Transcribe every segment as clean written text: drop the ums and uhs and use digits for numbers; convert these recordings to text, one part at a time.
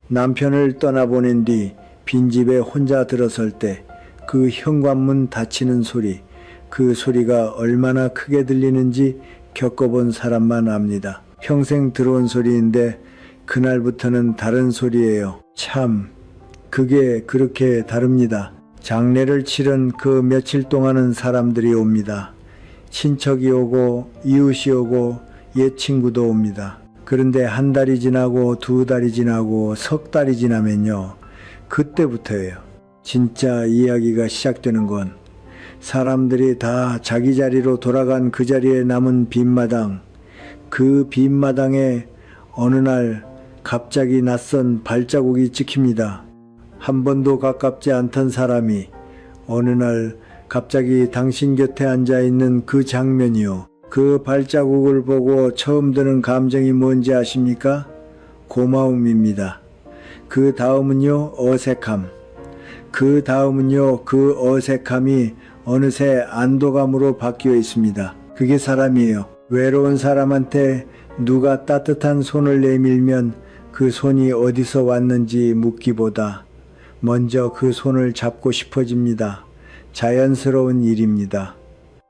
남편을 떠나보낸 뒤 빈집에 혼자 들어설 때 그 현관문 닫히는 소리, 그 소리가 얼마나 크게 들리는지 겪어본 사람만 압니다. 평생 들어온 소리인데 그날부터는 다른 소리예요. 참, 그게 그렇게 다릅니다. 장례를 치른 그 며칠 동안은 사람들이 옵니다. 친척이 오고 이웃이 오고 옛 친구도 옵니다. 그런데 한 달이 지나고 두 달이 지나고 석 달이 지나면요, 그때부터예요. 진짜 이야기가 시작되는 건 사람들이 다 자기 자리로 돌아간 그 자리에 남은 빈마당, 그 빈마당에 어느 날 갑자기 낯선 발자국이 찍힙니다. 한 번도 가깝지 않던 사람이 어느 날 갑자기 당신 곁에 앉아있는 그 장면이요. 그 발자국을 보고 처음 드는 감정이 뭔지 아십니까? 고마움입니다. 그 다음은요, 어색함. 그 다음은요, 그 어색함이 어느새 안도감으로 바뀌어 있습니다. 그게 사람이에요. 외로운 사람한테 누가 따뜻한 손을 내밀면 그 손이 어디서 왔는지 묻기보다 먼저 그 손을 잡고 싶어집니다. 자연스러운 일입니다.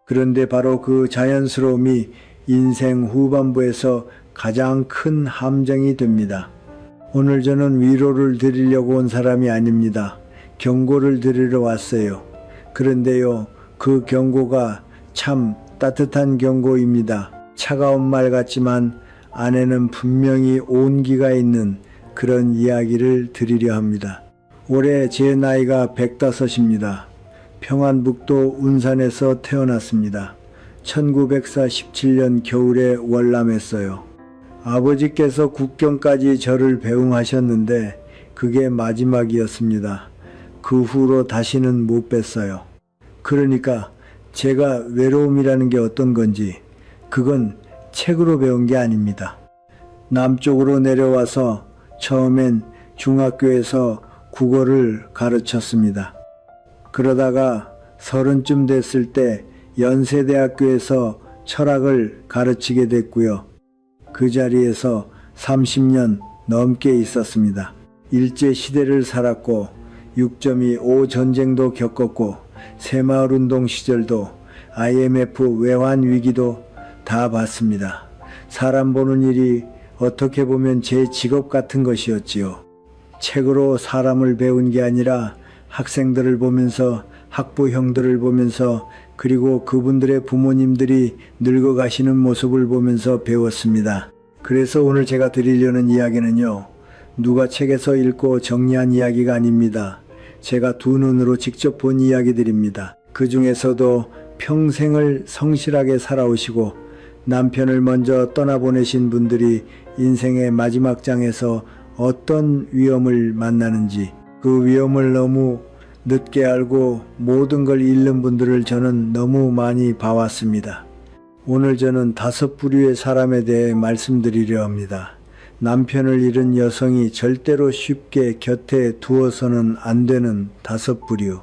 그런데 바로 그 자연스러움이 인생 후반부에서 가장 큰 함정이 됩니다. 오늘 저는 위로를 드리려고 온 사람이 아닙니다. 경고를 드리러 왔어요. 그런데요, 그 경고가 참 따뜻한 경고입니다. 차가운 말 같지만 안에는 분명히 온기가 있는 그런 이야기를 드리려 합니다. 올해 제 나이가 105입니다. 평안북도 운산에서 태어났습니다. 1947년 겨울에 월남했어요. 아버지께서 국경까지 저를 배웅하셨는데 그게 마지막이었습니다. 그 후로 다시는 못 뵀어요. 그러니까 제가 외로움이라는 게 어떤 건지 그건 책으로 배운 게 아닙니다. 남쪽으로 내려와서 처음엔 중학교에서 국어를 가르쳤습니다. 그러다가 30쯤 됐을 때 연세대학교에서 철학을 가르치게 됐고요. 그 자리에서 30년 넘게 있었습니다. 일제시대를 살았고 6.25 전쟁도 겪었고 새마을운동 시절도 IMF 외환 위기도 다 봤습니다. 사람 보는 일이 어떻게 보면 제 직업 같은 것이었지요. 책으로 사람을 배운 게 아니라 학생들을 보면서 학부 형들을 보면서 그리고 그분들의 부모님들이 늙어가시는 모습을 보면서 배웠습니다. 그래서 오늘 제가 드리려는 이야기는요, 누가 책에서 읽고 정리한 이야기가 아닙니다. 제가 두 눈으로 직접 본 이야기들입니다. 그 중에서도 평생을 성실하게 살아오시고 남편을 먼저 떠나보내신 분들이 인생의 마지막 장에서 어떤 위험을 만나는지, 그 위험을 너무 늦게 알고 모든 걸 잃는 분들을 저는 너무 많이 봐왔습니다. 오늘 저는 5부류의 사람에 대해 말씀드리려 합니다. 남편을 잃은 여성이 절대로 쉽게 곁에 두어서는 안 되는 5부류.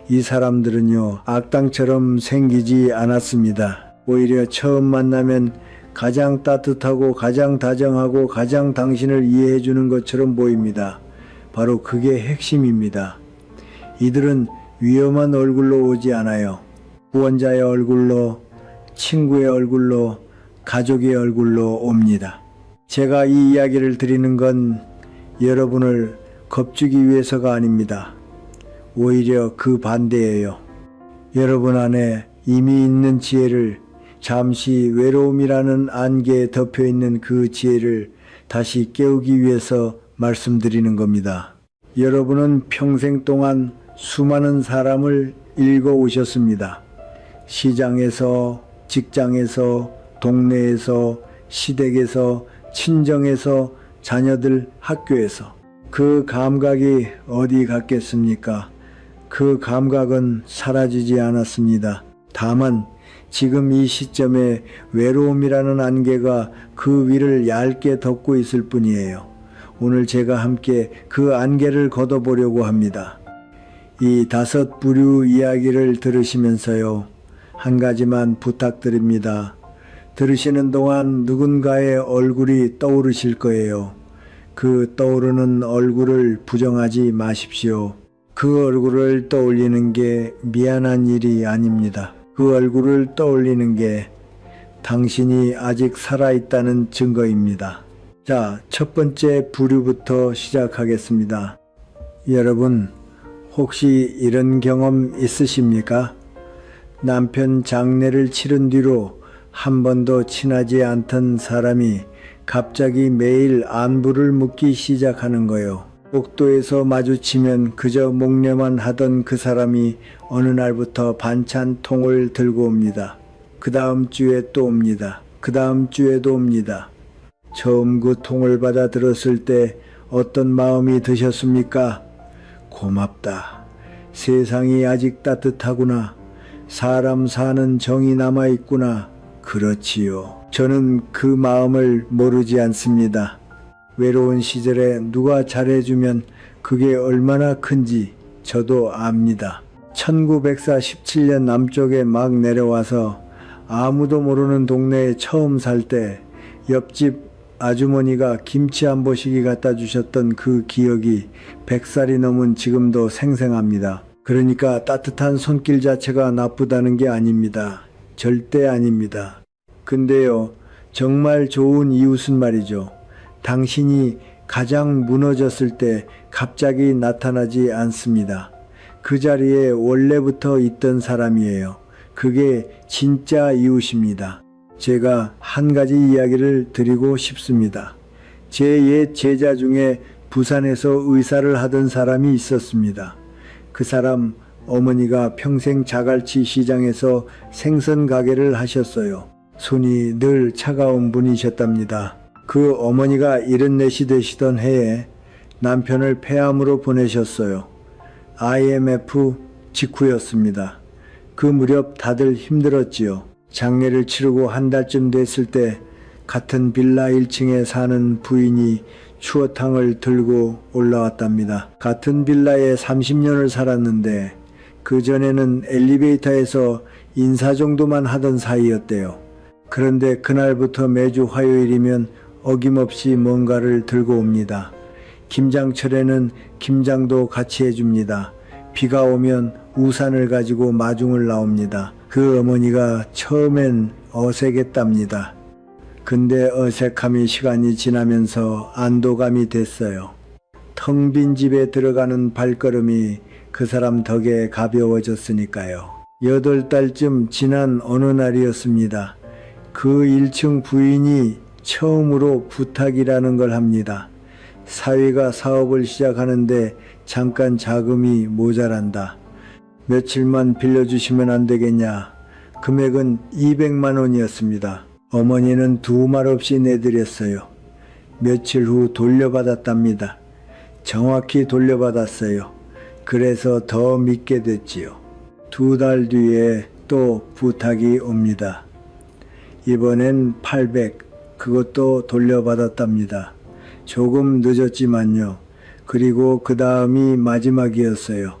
이 사람들은요, 악당처럼 생기지 않았습니다. 오히려 처음 만나면 가장 따뜻하고 가장 다정하고 가장 당신을 이해해 주는 것처럼 보입니다. 바로 그게 핵심입니다. 이들은 위험한 얼굴로 오지 않아요. 구원자의 얼굴로, 친구의 얼굴로, 가족의 얼굴로 옵니다. 제가 이 이야기를 드리는 건 여러분을 겁주기 위해서가 아닙니다. 오히려 그 반대예요. 여러분 안에 이미 있는 지혜를, 잠시 외로움이라는 안개에 덮여있는 그 지혜를 다시 깨우기 위해서 말씀드리는 겁니다. 여러분은 평생 동안 수많은 사람을 읽어 오셨습니다. 시장에서, 직장에서, 동네에서, 시댁에서, 친정에서, 자녀들 학교에서. 그 감각이 어디 갔겠습니까? 그 감각은 사라지지 않았습니다. 다만 지금 이 시점에 외로움이라는 안개가 그 위를 얇게 덮고 있을 뿐이에요. 오늘 제가 함께 그 안개를 걷어보려고 합니다. 이 5부류 이야기를 들으시면서요, 한 가지만 부탁드립니다. 들으시는 동안 누군가의 얼굴이 떠오르실 거예요. 그 떠오르는 얼굴을 부정하지 마십시오. 그 얼굴을 떠올리는 게 미안한 일이 아닙니다. 그 얼굴을 떠올리는 게 당신이 아직 살아있다는 증거입니다. 자, 첫 번째 부류부터 시작하겠습니다. 여러분, 혹시 이런 경험 있으십니까? 남편 장례를 치른 뒤로 한 번도 친하지 않던 사람이 갑자기 매일 안부를 묻기 시작하는 거요. 복도에서 마주치면 그저 목례만 하던 그 사람이 어느 날부터 반찬통을 들고 옵니다. 그 다음 주에 또 옵니다. 그 다음 주에도 옵니다. 처음 그 통을 받아 들었을 때 어떤 마음이 드셨습니까? 고맙다. 세상이 아직 따뜻하구나. 사람 사는 정이 남아있구나. 그렇지요. 저는 그 마음을 모르지 않습니다. 외로운 시절에 누가 잘해주면 그게 얼마나 큰지 저도 압니다. 1947년 남쪽에 막 내려와서 아무도 모르는 동네에 처음 살 때 옆집 아주머니가 김치 한 보시기 갖다 주셨던 그 기억이 100살이 넘은 지금도 생생합니다. 그러니까 따뜻한 손길 자체가 나쁘다는 게 아닙니다. 절대 아닙니다. 근데요, 정말 좋은 이웃은 말이죠. 당신이 가장 무너졌을 때 갑자기 나타나지 않습니다. 그 자리에 원래부터 있던 사람이에요. 그게 진짜 이웃입니다. 제가 한 가지 이야기를 드리고 싶습니다. 제 옛 제자 중에 부산에서 의사를 하던 사람이 있었습니다. 그 사람 어머니가 평생 자갈치 시장에서 생선 가게를 하셨어요. 손이 늘 차가운 분이셨답니다. 그 어머니가 74시 되시던 해에 남편을 폐암으로 보내셨어요. IMF 직후였습니다. 그 무렵 다들 힘들었지요. 장례를 치르고 한 달쯤 됐을 때 같은 빌라 1층에 사는 부인이 추어탕을 들고 올라왔답니다. 같은 빌라에 30년을 살았는데 그 전에는 엘리베이터에서 인사 정도만 하던 사이였대요. 그런데 그날부터 매주 화요일이면 어김없이 뭔가를 들고 옵니다. 김장철에는 김장도 같이 해줍니다. 비가 오면 우산을 가지고 마중을 나옵니다. 그 어머니가 처음엔 어색했답니다. 근데 어색함이 시간이 지나면서 안도감이 됐어요. 텅 빈 집에 들어가는 발걸음이 그 사람 덕에 가벼워졌으니까요. 8달쯤 지난 어느 날이었습니다. 그 1층 부인이 처음으로 부탁이라는 걸 합니다. 사위가 사업을 시작하는데 잠깐 자금이 모자란다. 며칠만 빌려주시면 안 되겠냐. 금액은 200만 원이었습니다. 어머니는 두 말 없이 내드렸어요. 며칠 후 돌려받았답니다. 정확히 돌려받았어요. 그래서 더 믿게 됐지요. 2달 뒤에 또 부탁이 옵니다. 이번엔 800, 그것도 돌려받았답니다. 조금 늦었지만요. 그리고 그 다음이 마지막이었어요.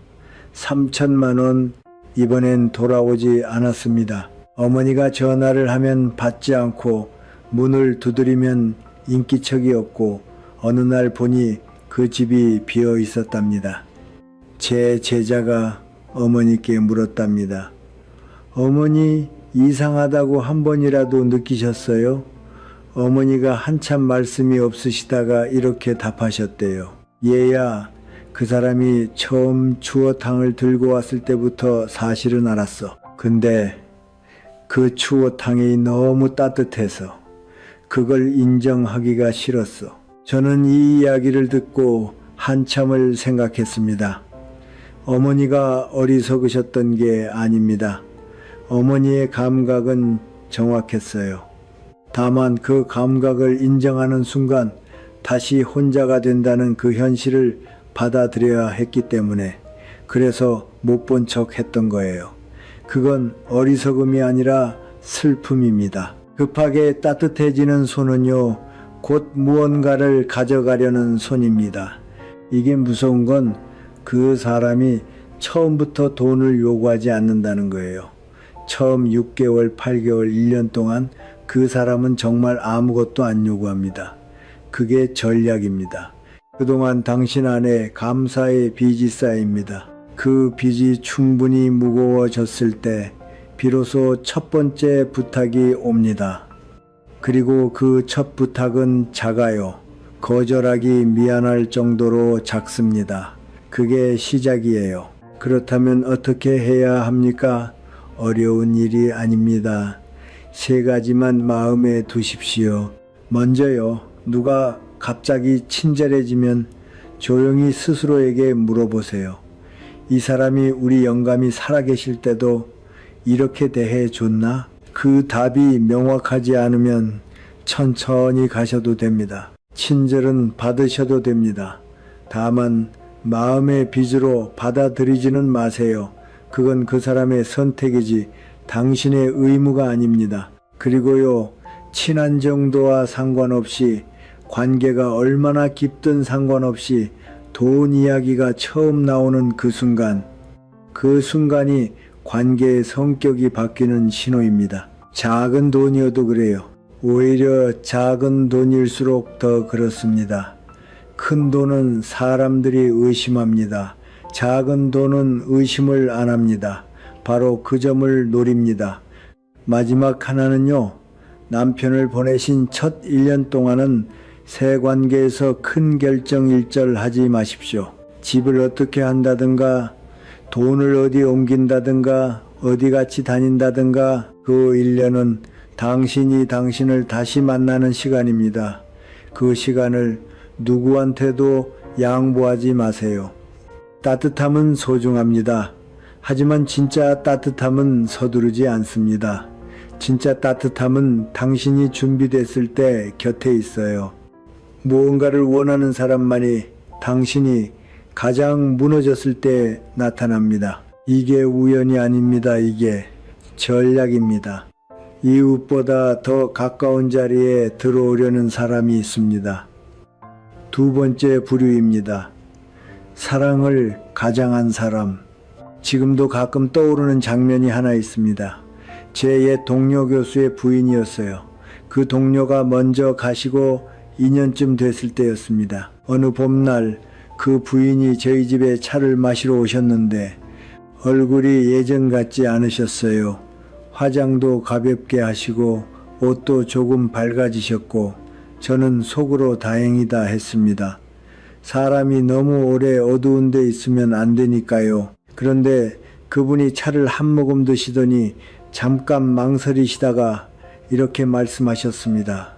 3천만 원, 이번엔 돌아오지 않았습니다. 어머니가 전화를 하면 받지 않고 문을 두드리면 인기척이 없고 어느 날 보니 그 집이 비어 있었답니다. 제 제자가 어머니께 물었답니다. 어머니 이상하다고 한 번이라도 느끼셨어요? 어머니가 한참 말씀이 없으시다가 이렇게 답하셨대요. 얘야, 그 사람이 처음 추어탕을 들고 왔을 때부터 사실은 알았어. 근데 그 추어탕이 너무 따뜻해서 그걸 인정하기가 싫었어. 저는 이 이야기를 듣고 한참을 생각했습니다. 어머니가 어리석으셨던 게 아닙니다. 어머니의 감각은 정확했어요. 다만 그 감각을 인정하는 순간 다시 혼자가 된다는 그 현실을 받아들여야 했기 때문에 그래서 못 본 척 했던 거예요. 그건 어리석음이 아니라 슬픔입니다. 급하게 따뜻해지는 손은요, 곧 무언가를 가져가려는 손입니다. 이게 무서운 건 그 사람이 처음부터 돈을 요구하지 않는다는 거예요. 처음 6개월, 8개월, 1년 동안 그 사람은 정말 아무것도 안 요구합니다. 그게 전략입니다. 그동안 당신 안에 감사의 빚이 쌓입니다. 그 빚이 충분히 무거워졌을 때 비로소 첫 번째 부탁이 옵니다. 그리고 그 첫 부탁은 작아요. 거절하기 미안할 정도로 작습니다. 그게 시작이에요. 그렇다면 어떻게 해야 합니까? 어려운 일이 아닙니다. 3가지만 마음에 두십시오. 먼저요, 누가 갑자기 친절해지면 조용히 스스로에게 물어보세요. 이 사람이 우리 영감이 살아계실 때도 이렇게 대해 줬나? 그 답이 명확하지 않으면 천천히 가셔도 됩니다. 친절은 받으셔도 됩니다. 다만 마음의 빚으로 받아들이지는 마세요. 그건 그 사람의 선택이지 당신의 의무가 아닙니다. 그리고요, 친한 정도와 상관없이, 관계가 얼마나 깊든 상관없이 돈 이야기가 처음 나오는 그 순간이 관계의 성격이 바뀌는 신호입니다. 작은 돈이어도 그래요. 오히려 작은 돈일수록 더 그렇습니다. 큰 돈은 사람들이 의심합니다. 작은 돈은 의심을 안 합니다. 바로 그 점을 노립니다. 마지막 하나는요, 남편을 보내신 첫 1년 동안은 새 관계에서 큰 결정 일절하지 마십시오. 집을 어떻게 한다든가, 돈을 어디 옮긴다든가, 어디 같이 다닌다든가, 그 1년은 당신이 당신을 다시 만나는 시간입니다. 그 시간을 누구한테도 양보하지 마세요. 따뜻함은 소중합니다. 하지만 진짜 따뜻함은 서두르지 않습니다. 진짜 따뜻함은 당신이 준비됐을 때 곁에 있어요. 무언가를 원하는 사람만이 당신이 가장 무너졌을 때 나타납니다. 이게 우연이 아닙니다. 이게 전략입니다. 이웃보다 더 가까운 자리에 들어오려는 사람이 있습니다. 2번째 부류입니다. 사랑을 가장한 사람. 지금도 가끔 떠오르는 장면이 하나 있습니다. 제 옛 동료 교수의 부인이었어요. 그 동료가 먼저 가시고 2년쯤 됐을 때였습니다. 어느 봄날 그 부인이 저희 집에 차를 마시러 오셨는데 얼굴이 예전 같지 않으셨어요. 화장도 가볍게 하시고 옷도 조금 밝아지셨고 저는 속으로 다행이다 했습니다. 사람이 너무 오래 어두운 데 있으면 안 되니까요. 그런데 그분이 차를 한 모금 드시더니 잠깐 망설이시다가 이렇게 말씀하셨습니다.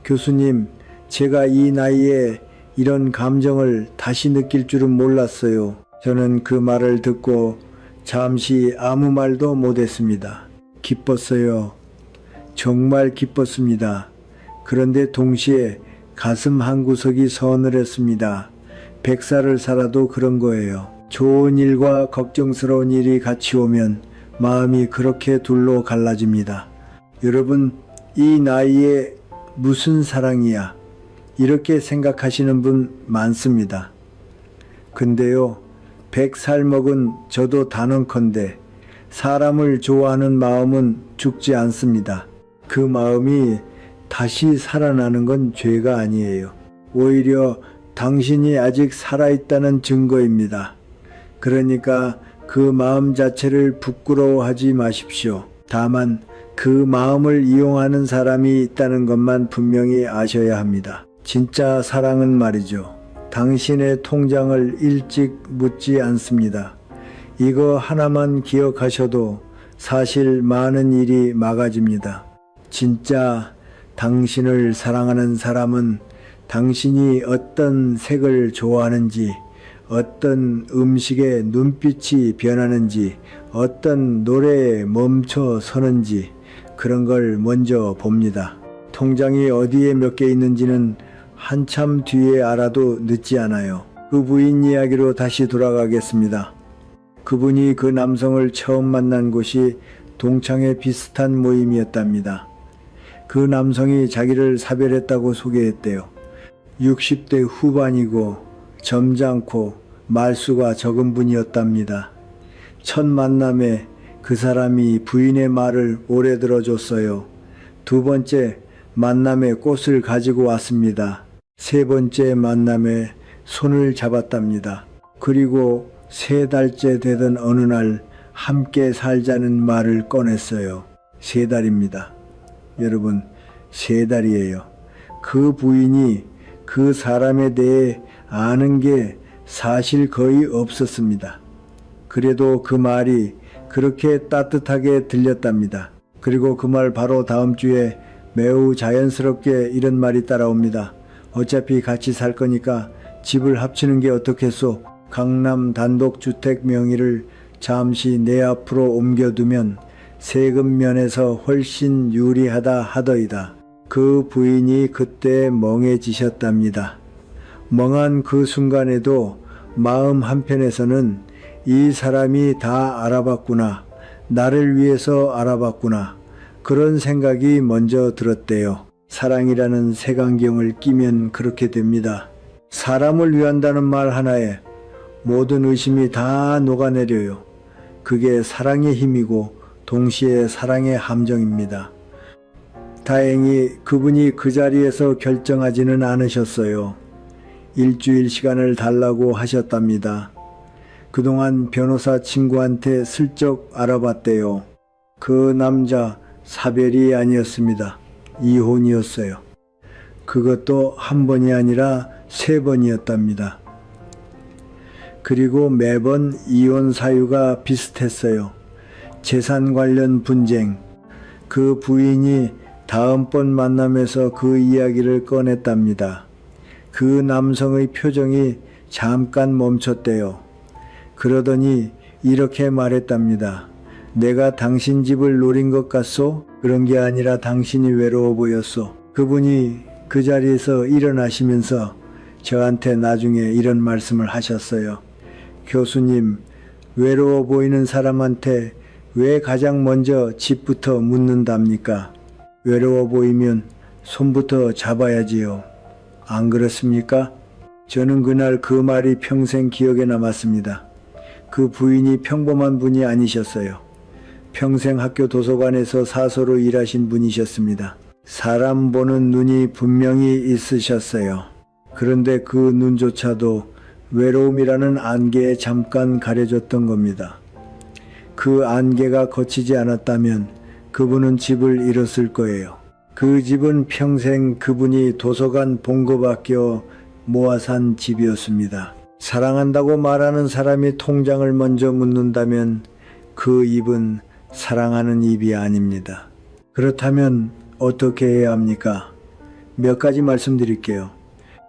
교수님, 제가 이 나이에 이런 감정을 다시 느낄 줄은 몰랐어요. 저는 그 말을 듣고 잠시 아무 말도 못했습니다. 기뻤어요. 정말 기뻤습니다. 그런데 동시에 가슴 한구석이 서늘했습니다. 100살을 살아도 그런 거예요. 좋은 일과 걱정스러운 일이 같이 오면 마음이 그렇게 둘로 갈라집니다. 여러분, 이 나이에 무슨 사랑이야? 이렇게 생각하시는 분 많습니다. 근데요, 100살 먹은 저도 단언컨대 사람을 좋아하는 마음은 죽지 않습니다. 그 마음이 다시 살아나는 건 죄가 아니에요. 오히려 당신이 아직 살아있다는 증거입니다. 그러니까 그 마음 자체를 부끄러워하지 마십시오. 다만 그 마음을 이용하는 사람이 있다는 것만 분명히 아셔야 합니다. 진짜 사랑은 말이죠. 당신의 통장을 일찍 묻지 않습니다. 이거 하나만 기억하셔도 사실 많은 일이 막아집니다. 진짜 당신을 사랑하는 사람은 당신이 어떤 색을 좋아하는지, 어떤 음식에 눈빛이 변하는지, 어떤 노래에 멈춰 서는지 그런 걸 먼저 봅니다. 통장이 어디에 몇 개 있는지는 한참 뒤에 알아도 늦지 않아요. 그 부인 이야기로 다시 돌아가겠습니다. 그분이 그 남성을 처음 만난 곳이 동창회 비슷한 모임이었답니다. 그 남성이 자기를 사별했다고 소개했대요. 60대 후반이고 점잖고 말수가 적은 분이었답니다. 첫 만남에 그 사람이 부인의 말을 오래 들어줬어요. 2번째 만남에 꽃을 가지고 왔습니다. 세 번째 만남에 손을 잡았답니다. 그리고 3달째 되던 어느 날 함께 살자는 말을 꺼냈어요. 3달입니다. 여러분, 3달이에요. 그 부인이 그 사람에 대해 아는 게 사실 거의 없었습니다. 그래도 그 말이 그렇게 따뜻하게 들렸답니다. 그리고 그 말 바로 다음 주에 매우 자연스럽게 이런 말이 따라옵니다. 어차피 같이 살 거니까 집을 합치는 게 어떻겠소? 강남 단독주택 명의를 잠시 내 앞으로 옮겨두면 세금 면에서 훨씬 유리하다 하더이다. 그 부인이 그때 멍해지셨답니다. 멍한 그 순간에도 마음 한편에서는 이 사람이 다 알아봤구나. 나를 위해서 알아봤구나. 그런 생각이 먼저 들었대요. 사랑이라는 색안경을 끼면 그렇게 됩니다. 사람을 위한다는 말 하나에 모든 의심이 다 녹아내려요. 그게 사랑의 힘이고 동시에 사랑의 함정입니다. 다행히 그분이 그 자리에서 결정하지는 않으셨어요. 일주일 시간을 달라고 하셨답니다. 그동안 변호사 친구한테 슬쩍 알아봤대요. 그 남자 사별이 아니었습니다. 이혼이었어요. 그것도 한 번이 아니라 3번이었답니다. 그리고 매번 이혼 사유가 비슷했어요. 재산 관련 분쟁. 그 부인이 다음번 만남에서 그 이야기를 꺼냈답니다. 그 남성의 표정이 잠깐 멈췄대요. 그러더니 이렇게 말했답니다. 내가 당신 집을 노린 것 같소? 그런 게 아니라 당신이 외로워 보였소. 그분이 그 자리에서 일어나시면서 저한테 나중에 이런 말씀을 하셨어요. 교수님, 외로워 보이는 사람한테 왜 가장 먼저 집부터 묻는답니까? 외로워 보이면 손부터 잡아야지요. 안 그렇습니까? 저는 그날 그 말이 평생 기억에 남았습니다. 그 부인이 평범한 분이 아니셨어요. 평생 학교 도서관에서 사서로 일하신 분이셨습니다. 사람 보는 눈이 분명히 있으셨어요. 그런데 그 눈조차도 외로움이라는 안개에 잠깐 가려졌던 겁니다. 그 안개가 거치지 않았다면 그분은 집을 잃었을 거예요. 그 집은 평생 그분이 도서관 봉급 아껴 모아 산 집이었습니다. 사랑한다고 말하는 사람이 통장을 먼저 묻는다면 그 입은 사랑하는 입이 아닙니다. 그렇다면 어떻게 해야 합니까? 몇 가지 말씀드릴게요.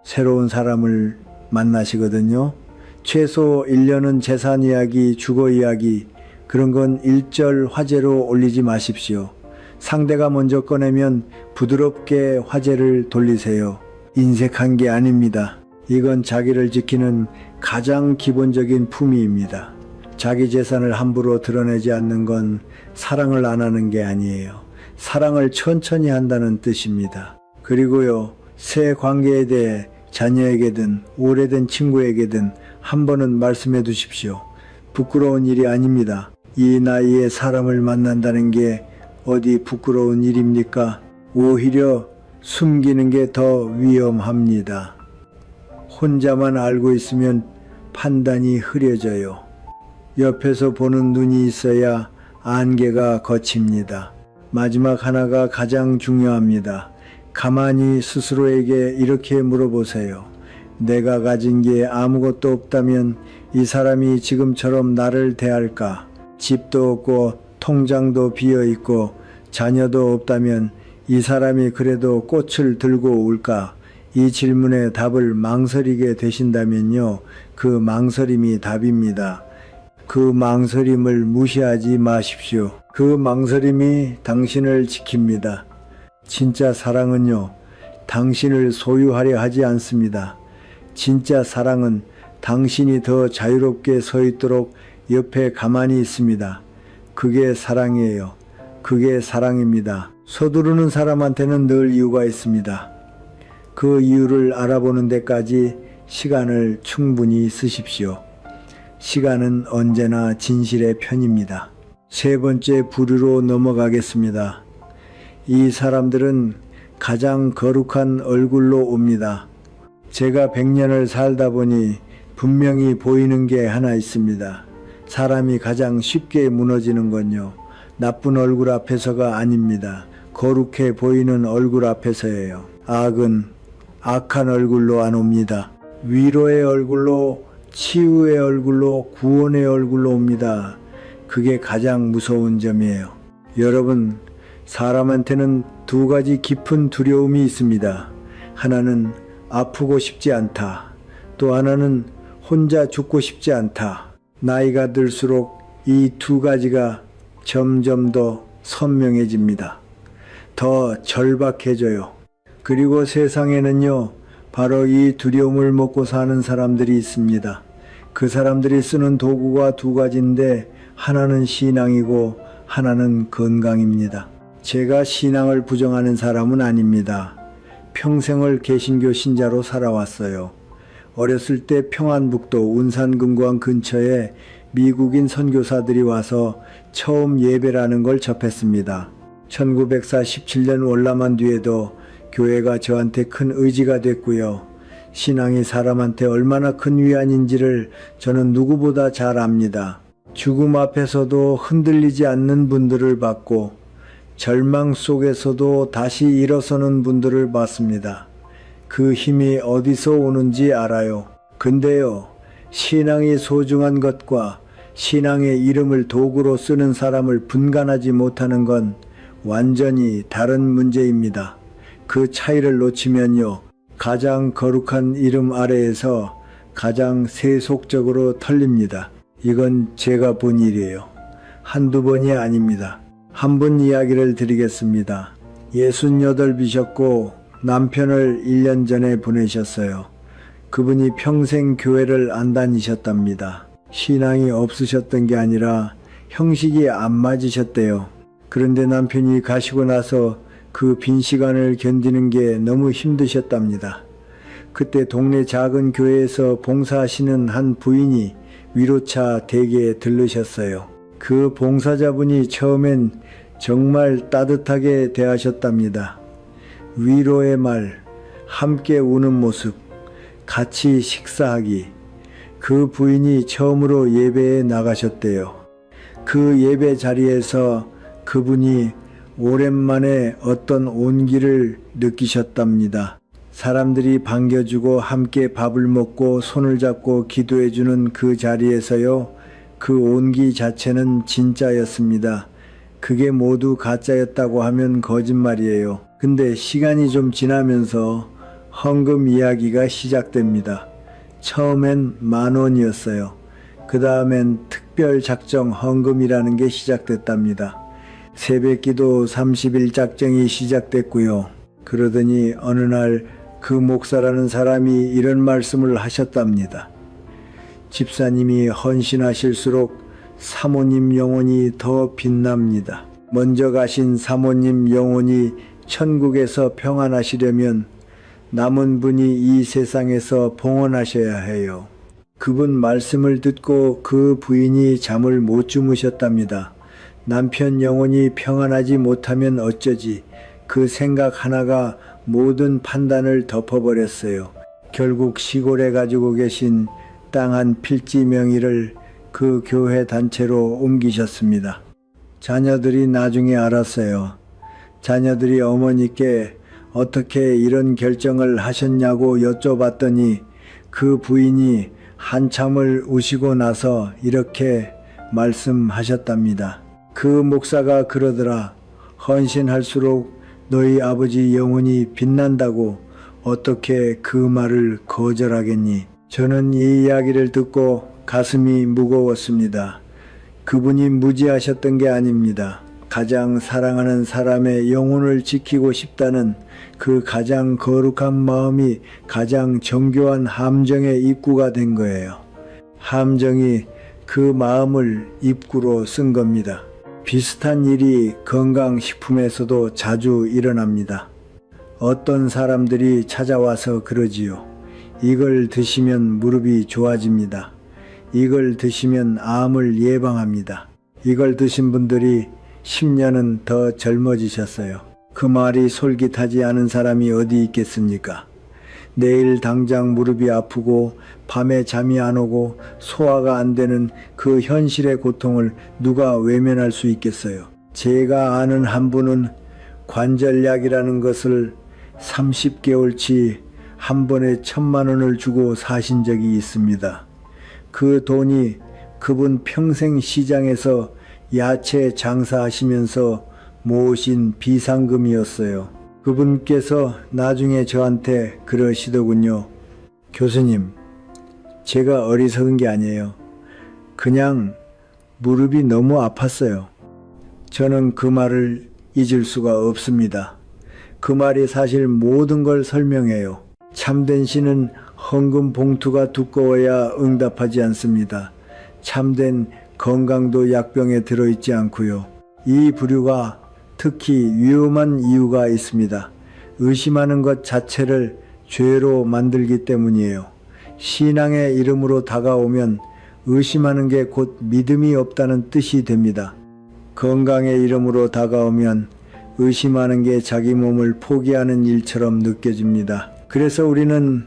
새로운 사람을 만나시거든요. 최소 1년은 재산 이야기, 주거 이야기, 그런 건 일절 화제로 올리지 마십시오. 상대가 먼저 꺼내면 부드럽게 화제를 돌리세요. 인색한 게 아닙니다. 이건 자기를 지키는 가장 기본적인 품위입니다. 자기 재산을 함부로 드러내지 않는 건 사랑을 안 하는 게 아니에요. 사랑을 천천히 한다는 뜻입니다. 그리고요, 새 관계에 대해 자녀에게든 오래된 친구에게든 한 번은 말씀해 두십시오. 부끄러운 일이 아닙니다. 이 나이에 사람을 만난다는 게 어디 부끄러운 일입니까? 오히려 숨기는 게 더 위험합니다. 혼자만 알고 있으면 판단이 흐려져요. 옆에서 보는 눈이 있어야 안개가 걷힙니다. 마지막 하나가 가장 중요합니다. 가만히 스스로에게 이렇게 물어보세요. 내가 가진 게 아무것도 없다면 이 사람이 지금처럼 나를 대할까? 집도 없고 통장도 비어있고 자녀도 없다면 이 사람이 그래도 꽃을 들고 올까? 이 질문에 답을 망설이게 되신다면요, 그 망설임이 답입니다. 그 망설임을 무시하지 마십시오. 그 망설임이 당신을 지킵니다. 진짜 사랑은요, 당신을 소유하려 하지 않습니다. 진짜 사랑은 당신이 더 자유롭게 서 있도록 옆에 가만히 있습니다. 그게 사랑이에요. 그게 사랑입니다. 서두르는 사람한테는 늘 이유가 있습니다. 그 이유를 알아보는 데까지 시간을 충분히 쓰십시오. 시간은 언제나 진실의 편입니다. 세 번째 부류로 넘어가겠습니다. 이 사람들은 가장 거룩한 얼굴로 옵니다. 제가 100년을 살다 보니 분명히 보이는 게 하나 있습니다. 사람이 가장 쉽게 무너지는 건요, 나쁜 얼굴 앞에서가 아닙니다. 거룩해 보이는 얼굴 앞에서예요. 악은 악한 얼굴로 안 옵니다. 위로의 얼굴로, 치유의 얼굴로, 구원의 얼굴로 옵니다. 그게 가장 무서운 점이에요. 여러분, 사람한테는 두 가지 깊은 두려움이 있습니다. 하나는 아프고 싶지 않다. 또 하나는 혼자 죽고 싶지 않다. 나이가 들수록 이 두 가지가 점점 더 선명해집니다. 더 절박해져요. 그리고 세상에는요, 바로 이 두려움을 먹고 사는 사람들이 있습니다. 그 사람들이 쓰는 도구가 두 가지인데 하나는 신앙이고 하나는 건강입니다. 제가 신앙을 부정하는 사람은 아닙니다. 평생을 개신교 신자로 살아왔어요. 어렸을 때 평안북도 운산금고항 근처에 미국인 선교사들이 와서 처음 예배라는 걸 접했습니다. 1947년 월남한 뒤에도 교회가 저한테 큰 의지가 됐고요. 신앙이 사람한테 얼마나 큰 위안인지를 저는 누구보다 잘 압니다. 죽음 앞에서도 흔들리지 않는 분들을 봤고 절망 속에서도 다시 일어서는 분들을 봤습니다. 그 힘이 어디서 오는지 알아요. 근데요, 신앙이 소중한 것과 신앙의 이름을 도구로 쓰는 사람을 분간하지 못하는 건 완전히 다른 문제입니다. 그 차이를 놓치면요, 가장 거룩한 이름 아래에서 가장 세속적으로 털립니다. 이건 제가 본 일이에요. 한두 번이 아닙니다. 한 분 이야기를 드리겠습니다. 68이셨고 남편을 1년 전에 보내셨어요. 그분이 평생 교회를 안 다니셨답니다. 신앙이 없으셨던 게 아니라 형식이 안 맞으셨대요. 그런데 남편이 가시고 나서 그 빈 시간을 견디는 게 너무 힘드셨답니다. 그때 동네 작은 교회에서 봉사하시는 한 부인이 위로차 댁에 들르셨어요. 그 봉사자분이 처음엔 정말 따뜻하게 대하셨답니다. 위로의 말, 함께 우는 모습, 같이 식사하기. 그 부인이 처음으로 예배에 나가셨대요. 그 예배 자리에서 그분이 오랜만에 어떤 온기를 느끼셨답니다. 사람들이 반겨주고 함께 밥을 먹고 손을 잡고 기도해주는 그 자리에서요, 그 온기 자체는 진짜였습니다. 그게 모두 가짜였다고 하면 거짓말이에요. 근데 시간이 좀 지나면서 헌금 이야기가 시작됩니다. 처음엔 10,000원이었어요. 그 다음엔 특별 작정 헌금이라는 게 시작됐답니다. 새벽기도 30일 작정이 시작됐고요. 그러더니 어느 날 그 목사라는 사람이 이런 말씀을 하셨답니다. 집사님이 헌신하실수록 사모님 영혼이 더 빛납니다. 먼저 가신 사모님 영혼이 천국에서 평안하시려면 남은 분이 이 세상에서 봉헌하셔야 해요. 그분 말씀을 듣고 그 부인이 잠을 못 주무셨답니다. 남편 영혼이 평안하지 못하면 어쩌지. 그 생각 하나가 모든 판단을 덮어버렸어요. 결국 시골에 가지고 계신 땅 한 필지 명의를 그 교회 단체로 옮기셨습니다. 자녀들이 나중에 알았어요. 자녀들이 어머니께 어떻게 이런 결정을 하셨냐고 여쭤봤더니 그 부인이 한참을 우시고 나서 이렇게 말씀하셨답니다. 그 목사가 그러더라. 헌신할수록 너희 아버지 영혼이 빛난다고 어떻게 그 말을 거절하겠니? 저는 이 이야기를 듣고 가슴이 무거웠습니다. 그분이 무지하셨던 게 아닙니다. 가장 사랑하는 사람의 영혼을 지키고 싶다는 그 가장 거룩한 마음이 가장 정교한 함정의 입구가 된 거예요. 함정이 그 마음을 입구로 쓴 겁니다. 비슷한 일이 건강식품에서도 자주 일어납니다. 어떤 사람들이 찾아와서 그러지요. 이걸 드시면 무릎이 좋아집니다. 이걸 드시면 암을 예방합니다. 이걸 드신 분들이 10년은 더 젊어지셨어요. 그 말이 솔깃하지 않은 사람이 어디 있겠습니까? 내일 당장 무릎이 아프고 밤에 잠이 안 오고 소화가 안 되는 그 현실의 고통을 누가 외면할 수 있겠어요. 제가 아는 한 분은 관절약이라는 것을 30개월치 한 번에 1,000만 원을 주고 사신 적이 있습니다. 그 돈이 그분 평생 시장에서 야채 장사하시면서 모으신 비상금이었어요. 그분께서 나중에 저한테 그러시더군요. 교수님, 제가 어리석은 게 아니에요. 그냥 무릎이 너무 아팠어요. 저는 그 말을 잊을 수가 없습니다. 그 말이 사실 모든 걸 설명해요. 참된 신은 헌금 봉투가 두꺼워야 응답하지 않습니다. 참된 건강도 약병에 들어있지 않고요. 이 부류가 특히 위험한 이유가 있습니다. 의심하는 것 자체를 죄로 만들기 때문이에요. 신앙의 이름으로 다가오면 의심하는 게 곧 믿음이 없다는 뜻이 됩니다. 건강의 이름으로 다가오면 의심하는 게 자기 몸을 포기하는 일처럼 느껴집니다. 그래서 우리는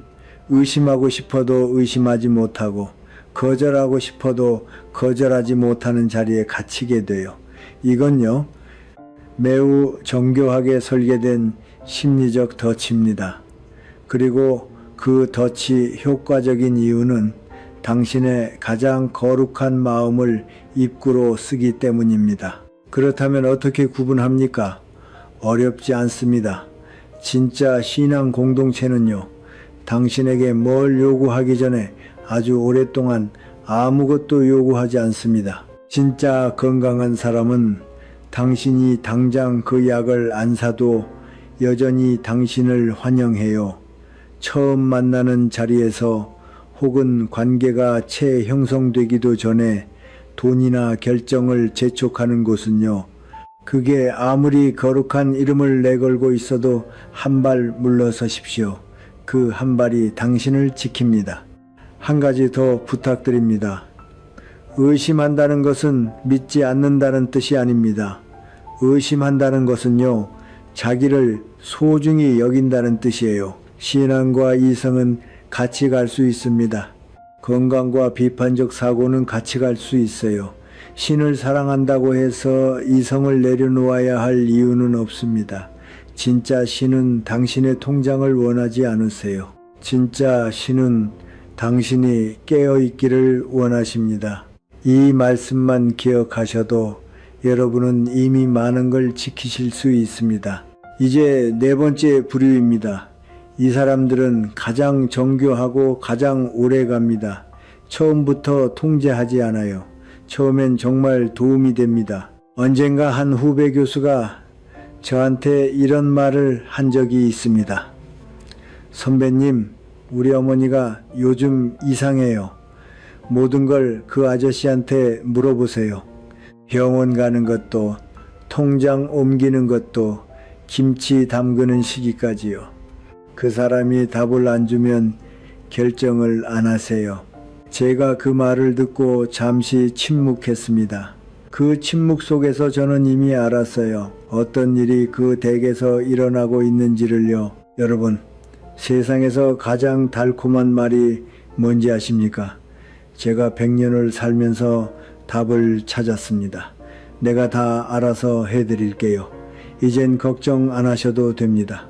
의심하고 싶어도 의심하지 못하고 거절하고 싶어도 거절하지 못하는 자리에 갇히게 돼요. 이건요, 매우 정교하게 설계된 심리적 덫입니다. 그리고 그 덫이 효과적인 이유는 당신의 가장 거룩한 마음을 입구로 쓰기 때문입니다. 그렇다면 어떻게 구분합니까? 어렵지 않습니다. 진짜 신앙 공동체는요, 당신에게 뭘 요구하기 전에 아주 오랫동안 아무것도 요구하지 않습니다. 진짜 건강한 사람은 당신이 당장 그 약을 안 사도 여전히 당신을 환영해요. 처음 만나는 자리에서 혹은 관계가 채 형성되기도 전에 돈이나 결정을 재촉하는 곳은요, 그게 아무리 거룩한 이름을 내걸고 있어도 한 발 물러서십시오. 그 한 발이 당신을 지킵니다. 한 가지 더 부탁드립니다. 의심한다는 것은 믿지 않는다는 뜻이 아닙니다. 의심한다는 것은요, 자기를 소중히 여긴다는 뜻이에요. 신앙과 이성은 같이 갈 수 있습니다. 건강과 비판적 사고는 같이 갈 수 있어요. 신을 사랑한다고 해서 이성을 내려놓아야 할 이유는 없습니다. 진짜 신은 당신의 통장을 원하지 않으세요. 진짜 신은 당신이 깨어있기를 원하십니다. 이 말씀만 기억하셔도 여러분은 이미 많은 걸 지키실 수 있습니다. 이제 네 번째 부류입니다. 이 사람들은 가장 정교하고 가장 오래 갑니다. 처음부터 통제하지 않아요. 처음엔 정말 도움이 됩니다. 언젠가 한 후배 교수가 저한테 이런 말을 한 적이 있습니다. 선배님, 우리 어머니가 요즘 이상해요. 모든 걸 그 아저씨한테 물어보세요. 병원 가는 것도, 통장 옮기는 것도, 김치 담그는 시기까지요. 그 사람이 답을 안 주면 결정을 안 하세요. 제가 그 말을 듣고 잠시 침묵했습니다. 그 침묵 속에서 저는 이미 알았어요. 어떤 일이 그 댁에서 일어나고 있는지를요. 여러분, 세상에서 가장 달콤한 말이 뭔지 아십니까? 제가 100년을 살면서 답을 찾았습니다. 내가 다 알아서 해드릴게요. 이젠 걱정 안 하셔도 됩니다.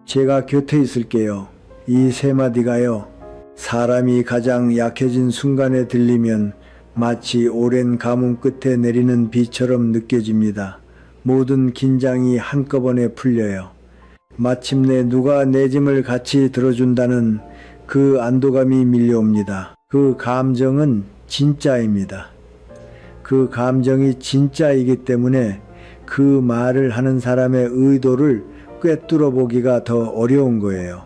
제가 곁에 있을게요. 이 세 마디가요, 사람이 가장 약해진 순간에 들리면 마치 오랜 가뭄 끝에 내리는 비처럼 느껴집니다. 모든 긴장이 한꺼번에 풀려요. 마침내 누가 내 짐을 같이 들어준다는 그 안도감이 밀려옵니다. 그 감정은 진짜입니다. 그 감정이 진짜이기 때문에 그 말을 하는 사람의 의도를 꿰뚫어 보기가 더 어려운 거예요.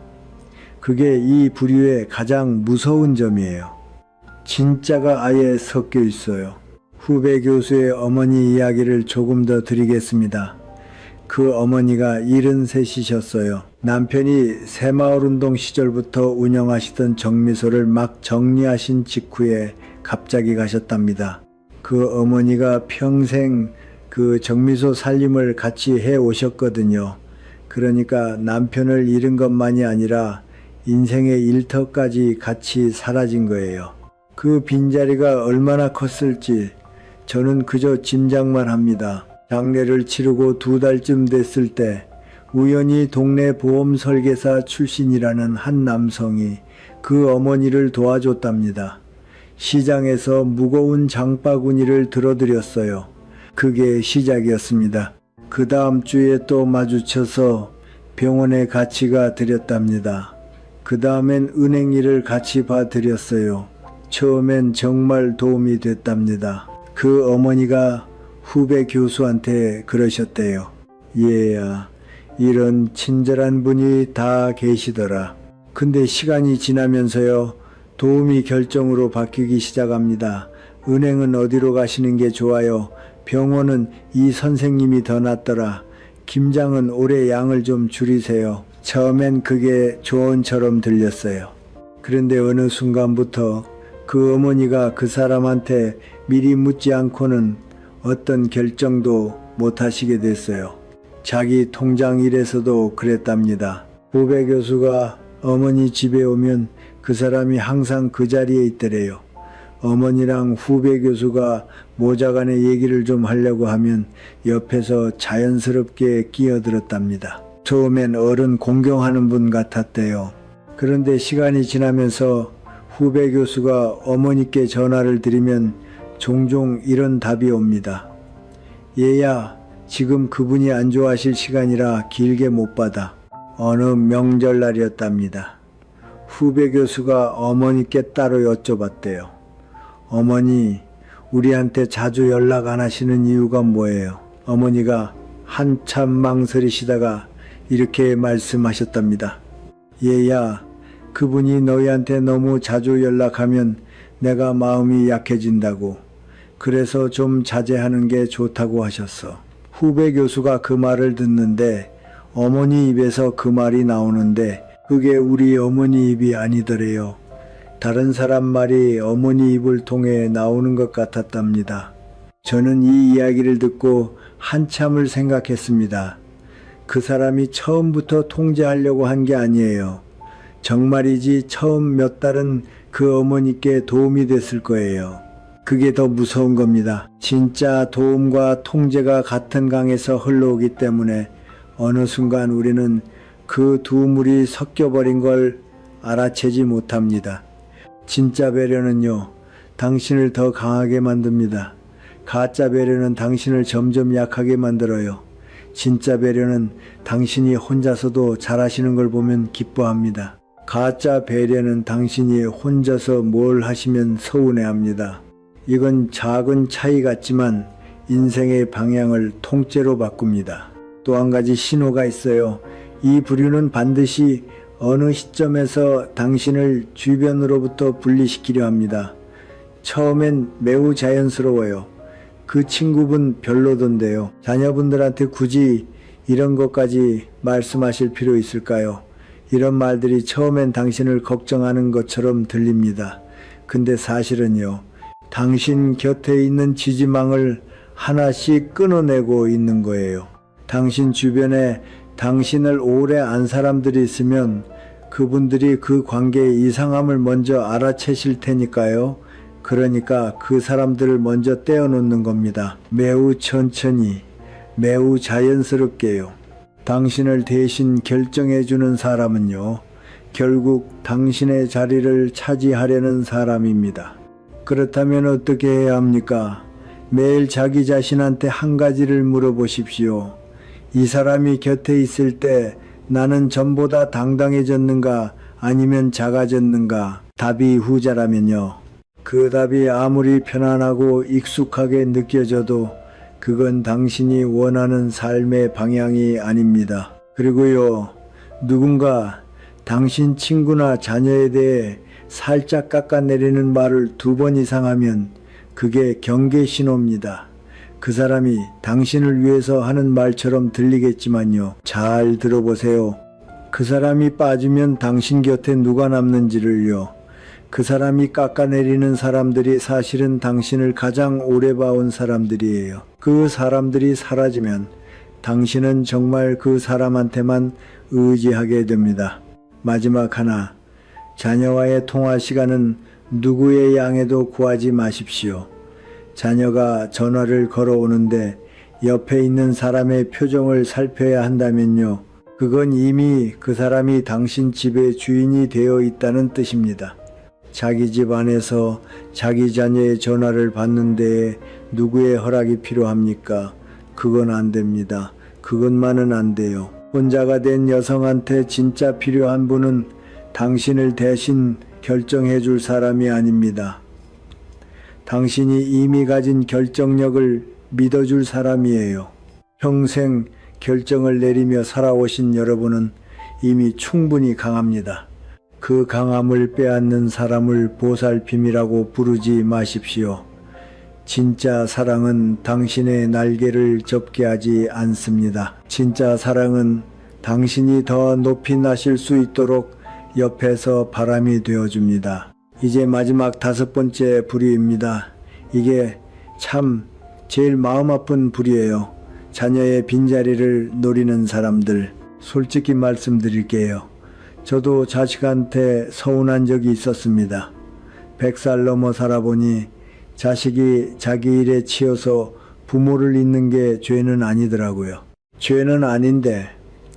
그게 이 부류의 가장 무서운 점이에요. 진짜가 아예 섞여 있어요. 후배 교수의 어머니 이야기를 조금 더 드리겠습니다. 그 어머니가 73이셨어요. 남편이 새마을운동 시절부터 운영하시던 정미소를 막 정리하신 직후에 갑자기 가셨답니다. 그 어머니가 평생 그 정미소 살림을 같이 해 오셨거든요. 그러니까 남편을 잃은 것만이 아니라 인생의 일터까지 같이 사라진 거예요. 그 빈자리가 얼마나 컸을지 저는 그저 짐작만 합니다. 장례를 치르고 2달쯤 됐을 때 우연히 동네 보험 설계사 출신이라는 한 남성이 그 어머니를 도와줬답니다. 시장에서 무거운 장바구니를 들어드렸어요. 그게 시작이었습니다. 그 다음 주에 또 마주쳐서 병원에 같이 가 드렸답니다. 그 다음엔 은행 일을 같이 봐드렸어요. 처음엔 정말 도움이 됐답니다. 그 어머니가 후배 교수한테 그러셨대요. 얘야, 이런 친절한 분이 다 계시더라. 근데 시간이 지나면서요, 도움이 결정으로 바뀌기 시작합니다. 은행은 어디로 가시는 게 좋아요? 병원은 이 선생님이 더 낫더라. 김장은 올해 양을 좀 줄이세요. 처음엔 그게 조언처럼 들렸어요. 그런데 어느 순간부터 그 어머니가 그 사람한테 미리 묻지 않고는 어떤 결정도 못 하시게 됐어요. 자기 통장 일에서도 그랬답니다. 후배 교수가 어머니 집에 오면 그 사람이 항상 그 자리에 있더래요. 어머니랑 후배 교수가 모자간에 얘기를 좀 하려고 하면 옆에서 자연스럽게 끼어들었답니다. 처음엔 어른 공경하는 분 같았대요. 그런데 시간이 지나면서 후배 교수가 어머니께 전화를 드리면 종종 이런 답이 옵니다. 얘야, 지금 그분이 안 좋아하실 시간이라 길게 못 받아. 어느 명절날이었답니다. 후배 교수가 어머니께 따로 여쭤봤대요. 어머니, 우리한테 자주 연락 안 하시는 이유가 뭐예요? 어머니가 한참 망설이시다가 이렇게 말씀하셨답니다. 얘야, 그분이 너희한테 너무 자주 연락하면 내가 마음이 약해진다고. 그래서 좀 자제하는 게 좋다고 하셨어. 후배 교수가 그 말을 듣는데 어머니 입에서 그 말이 나오는데 그게 우리 어머니 입이 아니더래요. 다른 사람 말이 어머니 입을 통해 나오는 것 같았답니다. 저는 이 이야기를 듣고 한참을 생각했습니다. 그 사람이 처음부터 통제하려고 한 게 아니에요. 정말이지 처음 몇 달은 그 어머니께 도움이 됐을 거예요. 그게 더 무서운 겁니다. 진짜 도움과 통제가 같은 강에서 흘러오기 때문에 어느 순간 우리는 그 두 물이 섞여버린 걸 알아채지 못합니다. 진짜 배려는요, 당신을 더 강하게 만듭니다. 가짜 배려는 당신을 점점 약하게 만들어요. 진짜 배려는 당신이 혼자서도 잘하시는 걸 보면 기뻐합니다. 가짜 배려는 당신이 혼자서 뭘 하시면 서운해합니다. 이건 작은 차이 같지만 인생의 방향을 통째로 바꿉니다. 또 한 가지 신호가 있어요. 이 부류는 반드시 어느 시점에서 당신을 주변으로부터 분리시키려 합니다. 처음엔 매우 자연스러워요. 그 친구분 별로던데요. 자녀분들한테 굳이 이런 것까지 말씀하실 필요 있을까요? 이런 말들이 처음엔 당신을 걱정하는 것처럼 들립니다. 근데 사실은요, 당신 곁에 있는 지지망을 하나씩 끊어내고 있는 거예요. 당신 주변에 당신을 오래 안 사람들이 있으면 그분들이 그 관계의 이상함을 먼저 알아채실 테니까요. 그러니까 그 사람들을 먼저 떼어놓는 겁니다. 매우 천천히, 매우 자연스럽게요. 당신을 대신 결정해주는 사람은요, 결국 당신의 자리를 차지하려는 사람입니다. 그렇다면 어떻게 해야 합니까? 매일 자기 자신한테 한 가지를 물어보십시오. 이 사람이 곁에 있을 때 나는 전보다 당당해졌는가 아니면 작아졌는가? 답이 후자라면요. 그 답이 아무리 편안하고 익숙하게 느껴져도 그건 당신이 원하는 삶의 방향이 아닙니다. 그리고요, 누군가 당신 친구나 자녀에 대해 살짝 깎아내리는 말을 2번 이상 하면 그게 경계 신호입니다. 그 사람이 당신을 위해서 하는 말처럼 들리겠지만요. 잘 들어보세요. 그 사람이 빠지면 당신 곁에 누가 남는지를요. 그 사람이 깎아내리는 사람들이 사실은 당신을 가장 오래 봐온 사람들이에요. 그 사람들이 사라지면 당신은 정말 그 사람한테만 의지하게 됩니다. 마지막 하나, 자녀와의 통화 시간은 누구의 양해도 구하지 마십시오. 자녀가 전화를 걸어오는데 옆에 있는 사람의 표정을 살펴야 한다면요. 그건 이미 그 사람이 당신 집의 주인이 되어 있다는 뜻입니다. 자기 집 안에서 자기 자녀의 전화를 받는데 누구의 허락이 필요합니까? 그건 안 됩니다. 그것만은 안 돼요. 혼자가 된 여성한테 진짜 필요한 분은 당신을 대신 결정해 줄 사람이 아닙니다. 당신이 이미 가진 결정력을 믿어줄 사람이에요. 평생 결정을 내리며 살아오신 여러분은 이미 충분히 강합니다. 그 강함을 빼앗는 사람을 보살핌이라고 부르지 마십시오. 진짜 사랑은 당신의 날개를 접게 하지 않습니다. 진짜 사랑은 당신이 더 높이 나실 수 있도록 옆에서 바람이 되어줍니다. 이제 마지막 5번째 부류입니다. 이게 참 제일 마음 아픈 부류예요. 자녀의 빈자리를 노리는 사람들. 솔직히 말씀드릴게요. 저도 자식한테 서운한 적이 있었습니다. 100살 넘어 살아보니 자식이 자기 일에 치여서 부모를 잊는 게 죄는 아니더라고요. 죄는 아닌데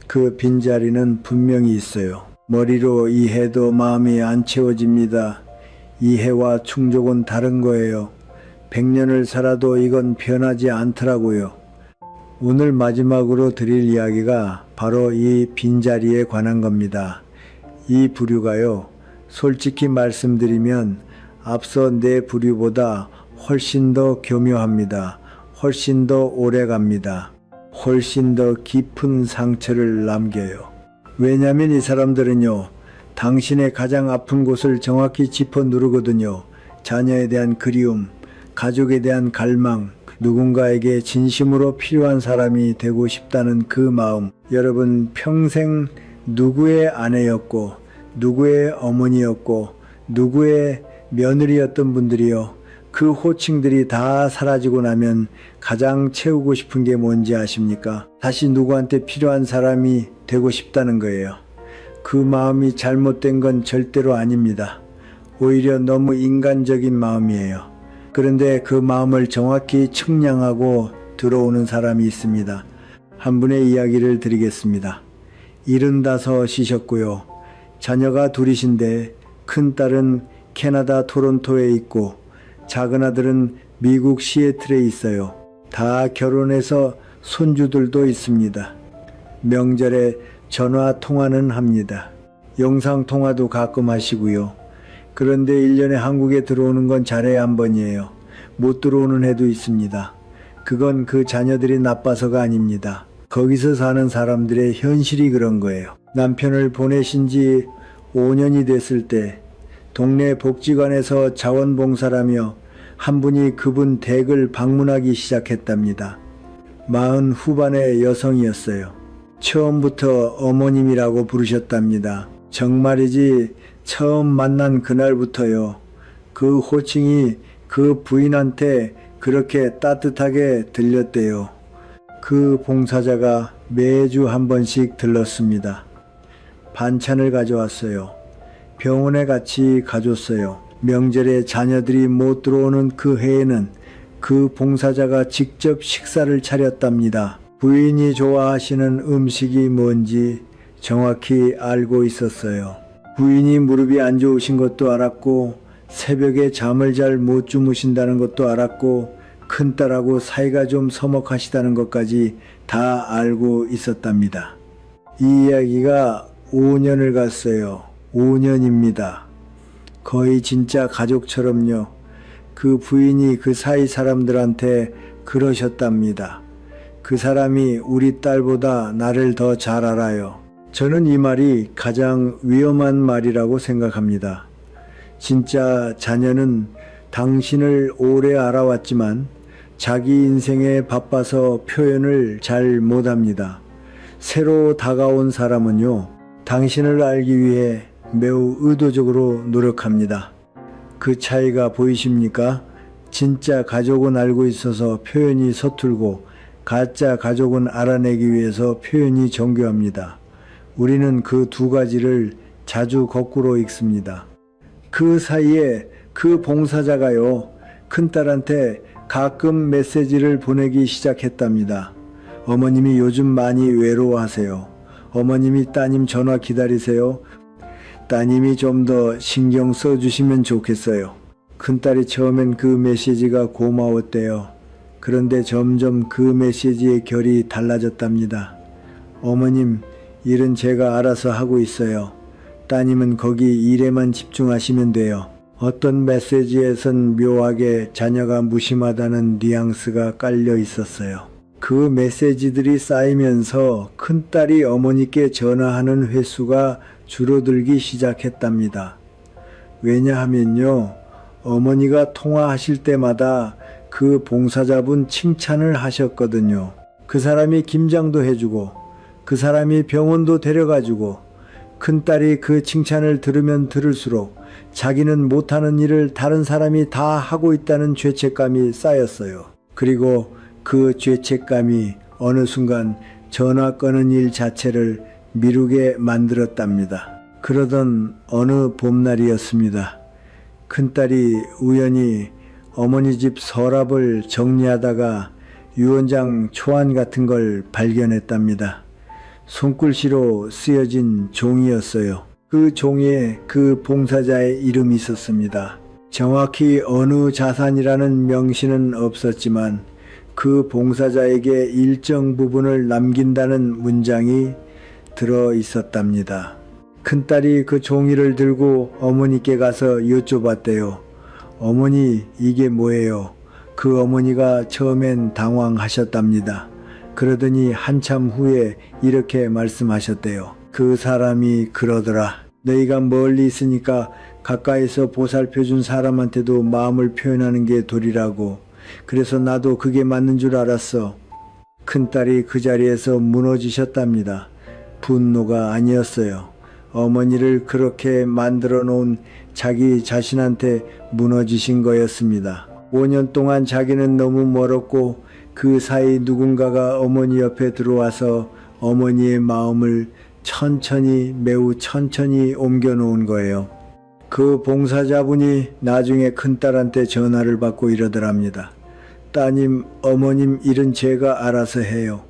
그 빈자리는 분명히 있어요. 머리로 이해도 마음이 안 채워집니다. 이해와 충족은 다른 거예요. 100년을 살아도 이건 변하지 않더라고요. 오늘 마지막으로 드릴 이야기가 바로 이 빈자리에 관한 겁니다. 이 부류가요, 솔직히 말씀드리면 앞서 네 부류보다 훨씬 더 교묘합니다. 훨씬 더 오래 갑니다. 훨씬 더 깊은 상처를 남겨요. 왜냐하면 이 사람들은요, 당신의 가장 아픈 곳을 정확히 짚어 누르거든요. 자녀에 대한 그리움, 가족에 대한 갈망, 누군가에게 진심으로 필요한 사람이 되고 싶다는 그 마음. 여러분 평생 누구의 아내였고 누구의 어머니였고 누구의 며느리였던 분들이요. 그 호칭들이 다 사라지고 나면 가장 채우고 싶은 게 뭔지 아십니까? 다시 누구한테 필요한 사람이 되고 싶다는 거예요. 그 마음이 잘못된 건 절대로 아닙니다. 오히려 너무 인간적인 마음이에요. 그런데 그 마음을 정확히 측량하고 들어오는 사람이 있습니다. 한 분의 이야기를 드리겠습니다. 75이셨고요. 자녀가 둘이신데 큰딸은 캐나다 토론토에 있고 작은 아들은 미국 시애틀에 있어요. 다 결혼해서 손주들도 있습니다. 명절에 전화 통화는 합니다. 영상 통화도 가끔 하시고요. 그런데 1년에 한국에 들어오는 건 잘해 한 번이에요. 못 들어오는 해도 있습니다. 그건 그 자녀들이 나빠서가 아닙니다. 거기서 사는 사람들의 현실이 그런 거예요. 남편을 보내신 지 5년이 됐을 때 동네 복지관에서 자원봉사라며 한 분이 그분 댁을 방문하기 시작했답니다. 40 후반의 여성이었어요. 처음부터 어머님이라고 부르셨답니다. 정말이지 처음 만난 그날부터요. 그 호칭이 그 부인한테 그렇게 따뜻하게 들렸대요. 그 봉사자가 매주 한 번씩 들렀습니다. 반찬을 가져왔어요. 병원에 같이 가줬어요. 명절에 자녀들이 못 들어오는 그 해에는 그 봉사자가 직접 식사를 차렸답니다. 부인이 좋아하시는 음식이 뭔지 정확히 알고 있었어요. 부인이 무릎이 안 좋으신 것도 알았고 새벽에 잠을 잘 못 주무신다는 것도 알았고 큰딸하고 사이가 좀 서먹하시다는 것까지 다 알고 있었답니다. 이 이야기가 5년을 갔어요. 5년입니다. 거의 진짜 가족처럼요. 그 부인이 그 사이 사람들한테 그러셨답니다. 그 사람이 우리 딸보다 나를 더 잘 알아요. 저는 이 말이 가장 위험한 말이라고 생각합니다. 진짜 자녀는 당신을 오래 알아왔지만 자기 인생에 바빠서 표현을 잘 못합니다. 새로 다가온 사람은요, 당신을 알기 위해 매우 의도적으로 노력합니다. 그 차이가 보이십니까? 진짜 가족은 알고 있어서 표현이 서툴고 가짜 가족은 알아내기 위해서 표현이 정교합니다. 우리는 그 두 가지를 자주 거꾸로 읽습니다. 그 사이에 그 봉사자가요, 큰딸한테 가끔 메시지를 보내기 시작했답니다. 어머님이 요즘 많이 외로워하세요. 어머님이 따님 전화 기다리세요. 따님이 좀 더 신경 써주시면 좋겠어요. 큰딸이 처음엔 그 메시지가 고마웠대요. 그런데 점점 그 메시지의 결이 달라졌답니다. 어머님, 일은 제가 알아서 하고 있어요. 따님은 거기 일에만 집중하시면 돼요. 어떤 메시지에선 묘하게 자녀가 무심하다는 뉘앙스가 깔려 있었어요. 그 메시지들이 쌓이면서 큰딸이 어머니께 전화하는 횟수가 줄어들기 시작했답니다. 왜냐하면요, 어머니가 통화하실 때마다 그 봉사자분 칭찬을 하셨거든요. 그 사람이 김장도 해주고, 그 사람이 병원도 데려가주고, 큰딸이 그 칭찬을 들으면 들을수록 자기는 못하는 일을 다른 사람이 다 하고 있다는 죄책감이 쌓였어요. 그리고 그 죄책감이 어느 순간 전화 꺼는 일 자체를 미루게 만들었답니다. 그러던 어느 봄날이었습니다. 큰딸이 우연히 어머니 집 서랍을 정리하다가 유언장 초안 같은 걸 발견했답니다. 손글씨로 쓰여진 종이였어요. 그 종이에 그 봉사자의 이름이 있었습니다. 정확히 어느 자산이라는 명시는 없었지만 그 봉사자에게 일정 부분을 남긴다는 문장이 들어 있었답니다. 큰딸이 그 종이를 들고 어머니께 가서 여쭤봤대요. 어머니, 이게 뭐예요? 그 어머니가 처음엔 당황하셨답니다. 그러더니 한참 후에 이렇게 말씀하셨대요. 그 사람이 그러더라. 너희가 멀리 있으니까 가까이서 보살펴준 사람한테도 마음을 표현하는 게 도리라고. 그래서 나도 그게 맞는 줄 알았어. 큰딸이 그 자리에서 무너지셨답니다. 분노가 아니었어요. 어머니를 그렇게 만들어 놓은 자기 자신한테 무너지신 거였습니다. 5년 동안 자기는 너무 멀었고 그 사이 누군가가 어머니 옆에 들어와서 어머니의 마음을 매우 천천히 옮겨 놓은 거예요. 그 봉사자분이 나중에 큰딸한테 전화를 받고 이러더랍니다. 따님, 어머님 일은 제가 알아서 해요.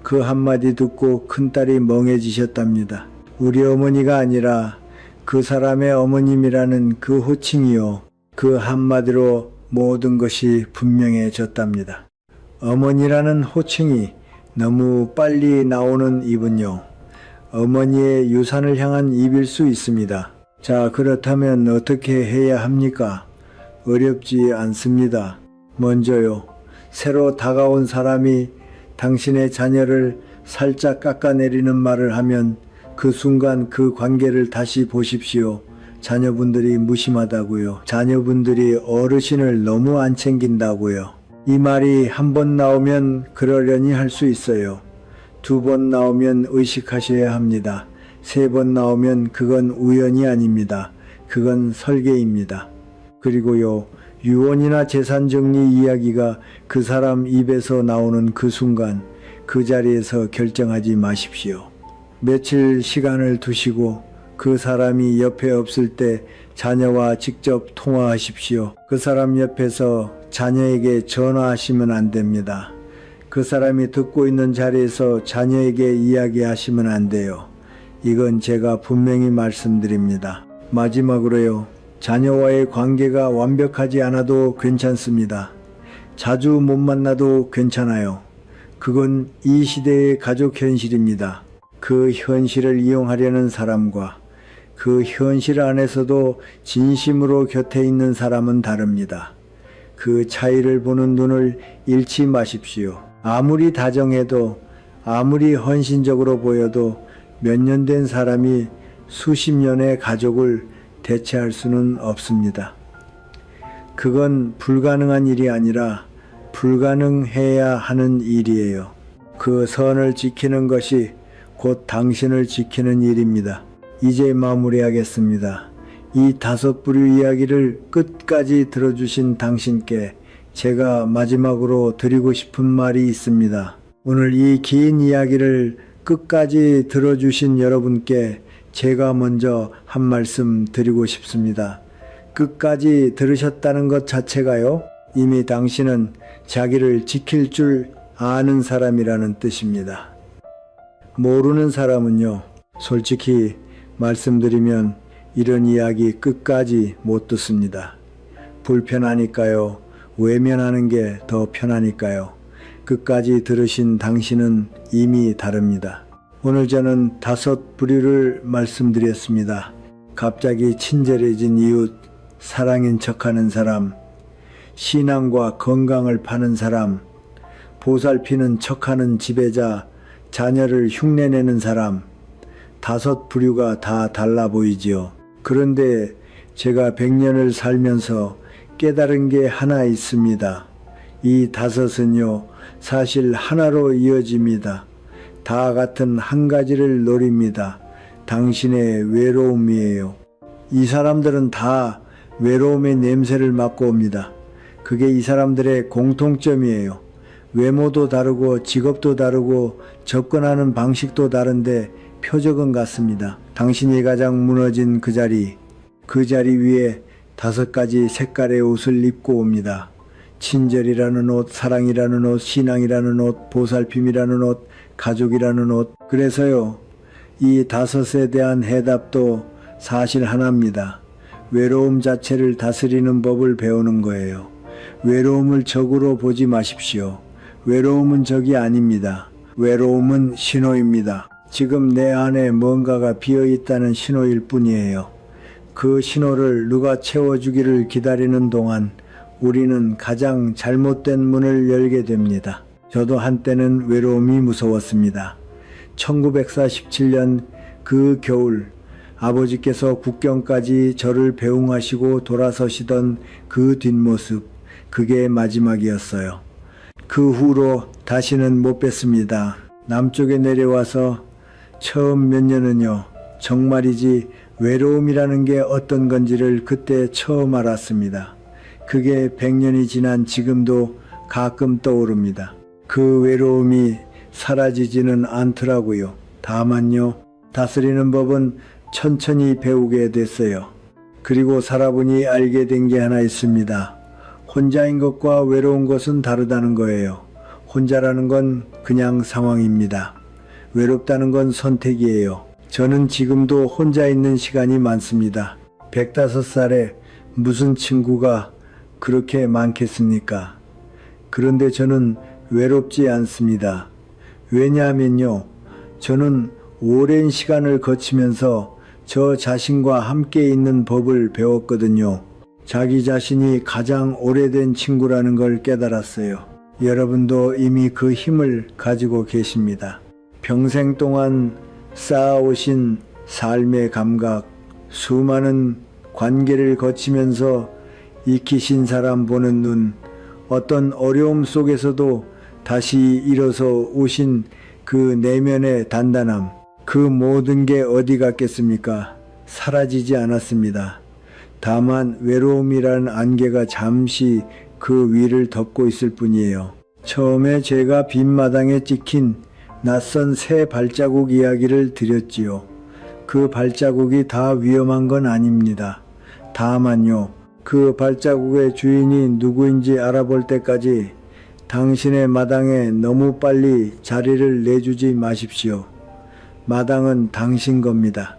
그 한마디 듣고 큰딸이 멍해지셨답니다. 우리 어머니가 아니라 그 사람의 어머님이라는 그 호칭이요. 그 한마디로 모든 것이 분명해졌답니다. 어머니라는 호칭이 너무 빨리 나오는 입은요, 어머니의 유산을 향한 입일 수 있습니다. 자, 그렇다면 어떻게 해야 합니까? 어렵지 않습니다. 먼저요, 새로 다가온 사람이 당신의 자녀를 살짝 깎아내리는 말을 하면 그 순간 그 관계를 다시 보십시오. 자녀분들이 무심하다고요. 자녀분들이 어르신을 너무 안 챙긴다고요. 이 말이 한 번 나오면 그러려니 할 수 있어요. 2번 나오면 의식하셔야 합니다. 3번 나오면 그건 우연이 아닙니다. 그건 설계입니다. 그리고요, 유언이나 재산 정리 이야기가 그 사람 입에서 나오는 그 순간 그 자리에서 결정하지 마십시오. 며칠 시간을 두시고 그 사람이 옆에 없을 때 자녀와 직접 통화하십시오. 그 사람 옆에서 자녀에게 전화하시면 안 됩니다. 그 사람이 듣고 있는 자리에서 자녀에게 이야기하시면 안 돼요. 이건 제가 분명히 말씀드립니다. 마지막으로요, 자녀와의 관계가 완벽하지 않아도 괜찮습니다. 자주 못 만나도 괜찮아요. 그건 이 시대의 가족 현실입니다. 그 현실을 이용하려는 사람과 그 현실 안에서도 진심으로 곁에 있는 사람은 다릅니다. 그 차이를 보는 눈을 잃지 마십시오. 아무리 다정해도, 아무리 헌신적으로 보여도 몇 년 된 사람이 수십 년의 가족을 대체할 수는 없습니다. 그건 불가능한 일이 아니라 불가능해야 하는 일이에요. 그 선을 지키는 것이 곧 당신을 지키는 일입니다. 이제 마무리하겠습니다. 이 5부류 이야기를 끝까지 들어주신 당신께 제가 마지막으로 드리고 싶은 말이 있습니다. 오늘 이 긴 이야기를 끝까지 들어주신 여러분께 제가 먼저 한 말씀 드리고 싶습니다. 끝까지 들으셨다는 것 자체가요, 이미 당신은 자기를 지킬 줄 아는 사람이라는 뜻입니다. 모르는 사람은요, 솔직히 말씀드리면 이런 이야기 끝까지 못 듣습니다. 불편하니까요, 외면하는 게 더 편하니까요. 끝까지 들으신 당신은 이미 다릅니다. 오늘 저는 5 부류를 말씀드렸습니다. 갑자기 친절해진 이웃, 사랑인 척하는 사람, 신앙과 건강을 파는 사람, 보살피는 척하는 지배자, 자녀를 흉내내는 사람, 5 부류가 다 달라 보이지요. 그런데 제가 100년을 살면서 깨달은 게 하나 있습니다. 이 5은요, 사실 하나로 이어집니다. 다 같은 한 가지를 노립니다. 당신의 외로움이에요. 이 사람들은 다 외로움의 냄새를 맡고 옵니다. 그게 이 사람들의 공통점이에요. 외모도 다르고 직업도 다르고 접근하는 방식도 다른데 표적은 같습니다. 당신이 가장 무너진 그 자리 위에 5가지 색깔의 옷을 입고 옵니다. 친절이라는 옷, 사랑이라는 옷, 신앙이라는 옷, 보살핌이라는 옷, 가족이라는 옷. 그래서요, 이 5에 대한 해답도 사실 하나입니다. 외로움 자체를 다스리는 법을 배우는 거예요. 외로움을 적으로 보지 마십시오. 외로움은 적이 아닙니다. 외로움은 신호입니다. 지금 내 안에 뭔가가 비어있다는 신호일 뿐이에요. 그 신호를 누가 채워주기를 기다리는 동안 우리는 가장 잘못된 문을 열게 됩니다. 저도 한때는 외로움이 무서웠습니다. 1947년 그 겨울, 아버지께서 국경까지 저를 배웅하시고 돌아서시던 그 뒷모습, 그게 마지막이었어요. 그 후로 다시는 못 뵀습니다. 남쪽에 내려와서 처음 몇 년은요, 정말이지 외로움이라는 게 어떤 건지를 그때 처음 알았습니다. 그게 100년이 지난 지금도 가끔 떠오릅니다. 그 외로움이 사라지지는 않더라고요. 다만요, 다스리는 법은 천천히 배우게 됐어요. 그리고 살아보니 알게 된 게 하나 있습니다. 혼자인 것과 외로운 것은 다르다는 거예요. 혼자라는 건 그냥 상황입니다. 외롭다는 건 선택이에요. 저는 지금도 혼자 있는 시간이 많습니다. 105살에 무슨 친구가 그렇게 많겠습니까? 그런데 저는 외롭지 않습니다. 왜냐하면요, 저는 오랜 시간을 거치면서 저 자신과 함께 있는 법을 배웠거든요. 자기 자신이 가장 오래된 친구라는 걸 깨달았어요. 여러분도 이미 그 힘을 가지고 계십니다. 평생 동안 쌓아오신 삶의 감각, 수많은 관계를 거치면서 익히신 사람 보는 눈, 어떤 어려움 속에서도 다시 일어서 오신 그 내면의 단단함, 그 모든 게 어디 갔겠습니까? 사라지지 않았습니다. 다만 외로움이라는 안개가 잠시 그 위를 덮고 있을 뿐이에요. 처음에 제가 빈마당에 찍힌 낯선 새 발자국 이야기를 드렸지요. 그 발자국이 다 위험한 건 아닙니다. 다만요, 그 발자국의 주인이 누구인지 알아볼 때까지 당신의 마당에 너무 빨리 자리를 내주지 마십시오. 마당은 당신 겁니다.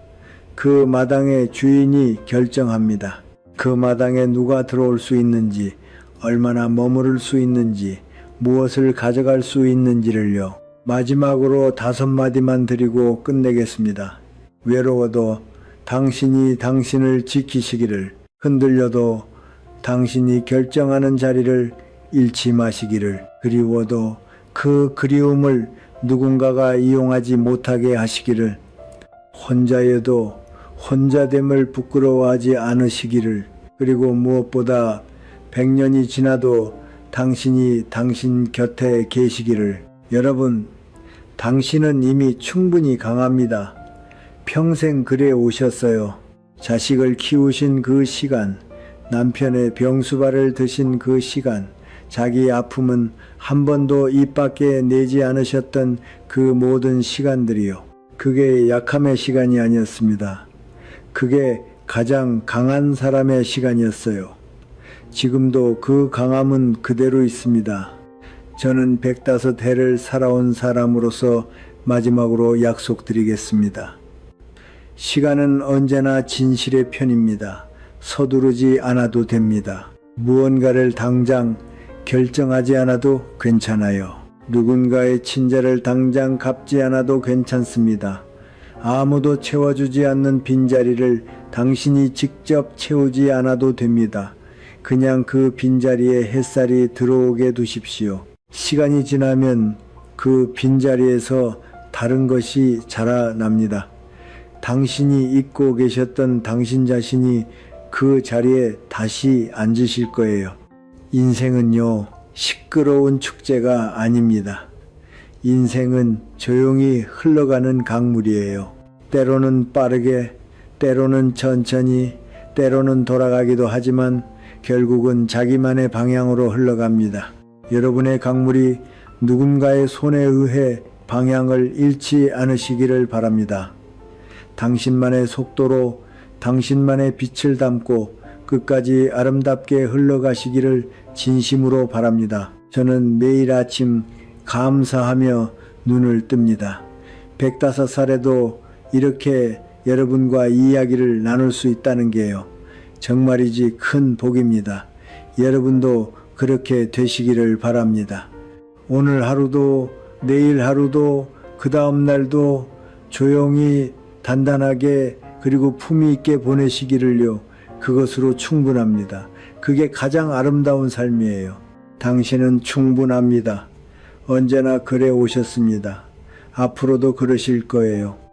그 마당의 주인이 결정합니다. 그 마당에 누가 들어올 수 있는지, 얼마나 머무를 수 있는지, 무엇을 가져갈 수 있는지를요. 마지막으로 5마디만 드리고 끝내겠습니다. 외로워도 당신이 당신을 지키시기를, 흔들려도 당신이 결정하는 자리를 잃지 마시기를, 그리워도 그 그리움을 누군가가 이용하지 못하게 하시기를, 혼자여도 혼자됨을 부끄러워하지 않으시기를, 그리고 무엇보다 100년이 지나도 당신이 당신 곁에 계시기를. 여러분, 당신은 이미 충분히 강합니다. 평생 그래 오셨어요. 자식을 키우신 그 시간, 남편의 병수발을 드신 그 시간, 자기 아픔은 한 번도 입 밖에 내지 않으셨던 그 모든 시간들이요. 그게 약함의 시간이 아니었습니다. 그게 가장 강한 사람의 시간이었어요. 지금도 그 강함은 그대로 있습니다. 저는 105해를 살아온 사람으로서 마지막으로 약속드리겠습니다. 시간은 언제나 진실의 편입니다. 서두르지 않아도 됩니다. 무언가를 당장 결정하지 않아도 괜찮아요. 누군가의 친절을 당장 갚지 않아도 괜찮습니다. 아무도 채워주지 않는 빈자리를 당신이 직접 채우지 않아도 됩니다. 그냥 그 빈자리에 햇살이 들어오게 두십시오. 시간이 지나면 그 빈자리에서 다른 것이 자라납니다. 당신이 잊고 계셨던 당신 자신이 그 자리에 다시 앉으실 거예요. 인생은요, 시끄러운 축제가 아닙니다. 인생은 조용히 흘러가는 강물이에요. 때로는 빠르게, 때로는 천천히, 때로는 돌아가기도 하지만 결국은 자기만의 방향으로 흘러갑니다. 여러분의 강물이 누군가의 손에 의해 방향을 잃지 않으시기를 바랍니다. 당신만의 속도로 당신만의 빛을 담고 끝까지 아름답게 흘러가시기를 진심으로 바랍니다. 저는 매일 아침 감사하며 눈을 뜹니다. 105살에도 이렇게 여러분과 이야기를 나눌 수 있다는 게요, 정말이지 큰 복입니다. 여러분도 그렇게 되시기를 바랍니다. 오늘 하루도 내일 하루도 그 다음 날도 조용히 단단하게 그리고 품위 있게 보내시기를요, 그것으로 충분합니다. 그게 가장 아름다운 삶이에요. 당신은 충분합니다. 언제나 그래 오셨습니다. 앞으로도 그러실 거예요.